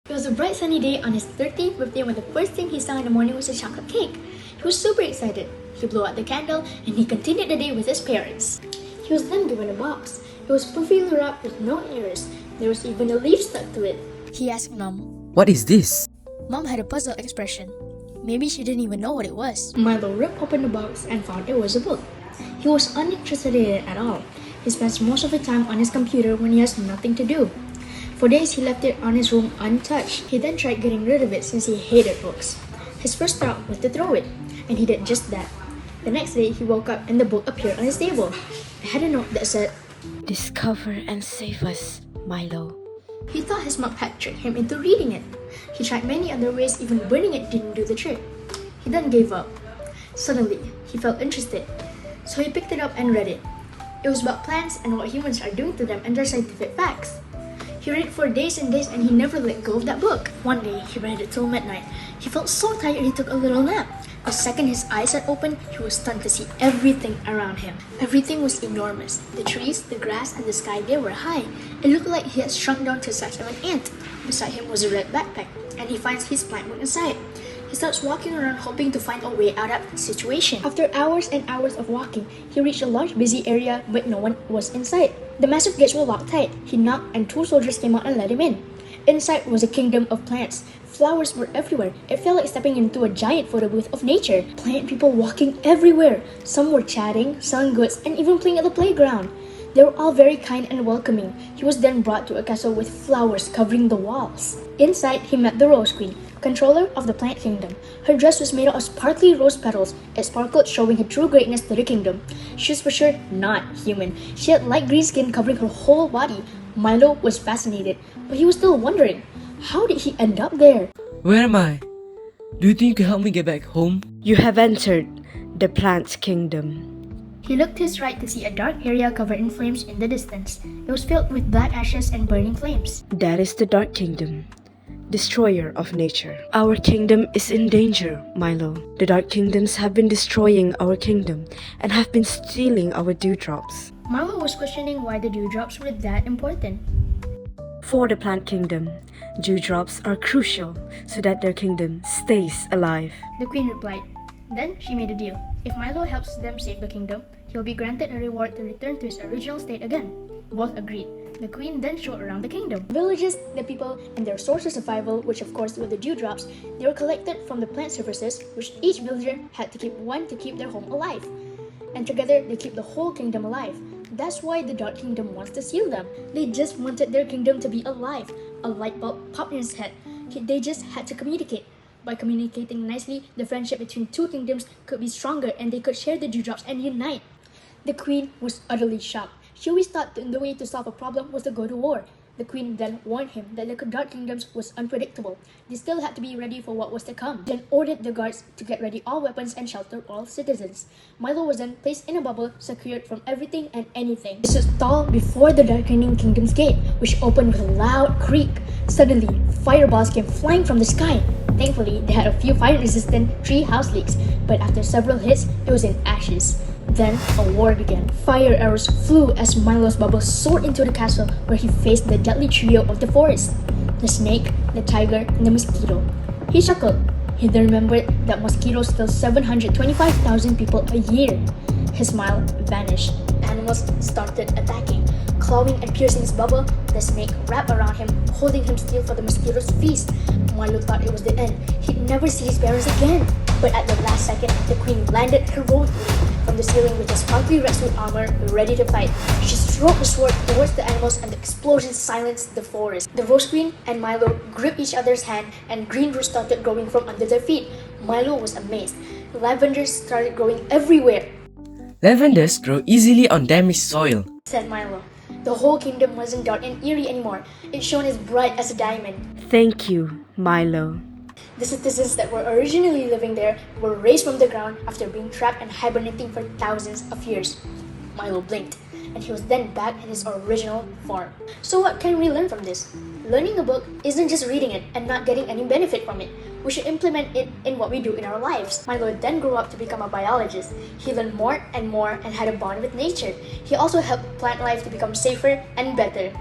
It was a bright sunny day on his 13th birthday when the first thing he saw in the morning was a chocolate cake. He was super excited. He blew out the candle and he continued the day with his parents. He was then given a box. It was perfectly wrapped with no errors. There was even a leaf stuck to it. He asked Mom, "What is this?" Mom had a puzzled expression. Maybe she didn't even know what it was. Milo ripped open the box and found it was a book. He was uninterested in it at all. He spends most of the time on his computer when he has nothing to do. For days, he left it on his room untouched. He then tried getting rid of it since he hated books. His first thought was to throw it, and he did just that. The next day, he woke up and the book appeared on his table. It had a note that said, "Discover and save us, Milo." He thought his mom had tricked him into reading it. He tried many other ways, even burning it didn't do the trick. He then gave up. Suddenly, he felt interested, so he picked it up and read it. It was about plants and what humans are doing to them and their scientific facts. He read it for days and days and he never let go of that book. One day, he read it till midnight. He felt so tired he took a little nap. The second his eyes had opened, he was stunned to see everything around him. Everything was enormous. The trees, the grass, and the sky, they were high. It looked like he had shrunk down to the size of an ant. Beside him was a red backpack, and he finds his plant book inside. He starts walking around hoping to find a way out of the situation. After hours and hours of walking, he reached a large busy area but no one was inside. The massive gates were locked tight. He knocked and 2 soldiers came out and let him in. Inside was a kingdom of plants. Flowers were everywhere. It felt like stepping into a giant photo booth of nature. Plant people walking everywhere. Some were chatting, selling goods, and even playing at the playground. They were all very kind and welcoming. He was then brought to a castle with flowers covering the walls. Inside, he met the Rose Queen, controller of the plant kingdom. Her dress was made out of sparkly rose petals. It sparkled, showing her true greatness to the kingdom. She was for sure not human. She had light green skin covering her whole body. Milo was fascinated, but he was still wondering, how did he end up there? Where am I? Do you think you can help me get back home? You have entered the plant kingdom. He looked to his right to see a dark area covered in flames in the distance. It was filled with black ashes and burning flames. That is the Dark Kingdom, destroyer of nature. Our kingdom is in danger, Milo. The Dark Kingdoms have been destroying our kingdom and have been stealing our dewdrops. Milo was questioning why the dewdrops were that important. For the plant kingdom, dewdrops are crucial so that their kingdom stays alive. The queen replied. Then she made a deal. If Milo helps them save the kingdom, he'll be granted a reward to return to his original state again. Both agreed. The queen then showed around the kingdom. Villages, the people, and their source of survival, which of course were the dewdrops, they were collected from the plant services, which each villager had to keep one to keep their home alive. And together, they keep the whole kingdom alive. That's why the Dark Kingdom wants to seal them. They just wanted their kingdom to be alive. A light bulb popped in his head. They just had to communicate. By communicating nicely, the friendship between 2 kingdoms could be stronger and they could share the dewdrops and unite. The queen was utterly shocked. She always thought the way to solve a problem was to go to war. The queen then warned him that the Dark Kingdoms was unpredictable. They still had to be ready for what was to come. Then ordered the guards to get ready all weapons and shelter all citizens. Milo was then placed in a bubble, secured from everything and anything. He stood tall before the Darkening Kingdom's gate, which opened with a loud creak. Suddenly, fireballs came flying from the sky. Thankfully, they had a few fire-resistant tree house leaks, but after several hits, it was in ashes. Then, a war began. Fire arrows flew as Milo's bubble soared into the castle where he faced the deadly trio of the forest. The snake, the tiger, and the mosquito. He chuckled. He then remembered that mosquitoes kill 725,000 people a year. His smile vanished. Animals started attacking. Clawing and piercing his bubble, the snake wrapped around him, holding him still for the mosquito's feast. Milo thought it was the end. He'd never see his parents again. But at the last second, the queen landed heroically from the ceiling with a sparkly red suit armor, ready to fight. She strode the sword towards the animals and the explosion silenced the forest. The Rose Queen and Milo gripped each other's hand and green roots started growing from under their feet. Milo was amazed. Lavenders started growing everywhere, Lavenders grow easily on damaged soil, said Milo. The whole kingdom wasn't dark and eerie anymore. It shone as bright as a diamond. Thank you, Milo. The citizens that were originally living there were raised from the ground after being trapped and hibernating for thousands of years. Milo blinked, and he was then back in his original form. So what can we learn from this? Learning a book isn't just reading it and not getting any benefit from it. We should implement it in what we do in our lives. Milo then grew up to become a biologist. He learned more and had a bond with nature. He also helped plant life to become safer and better.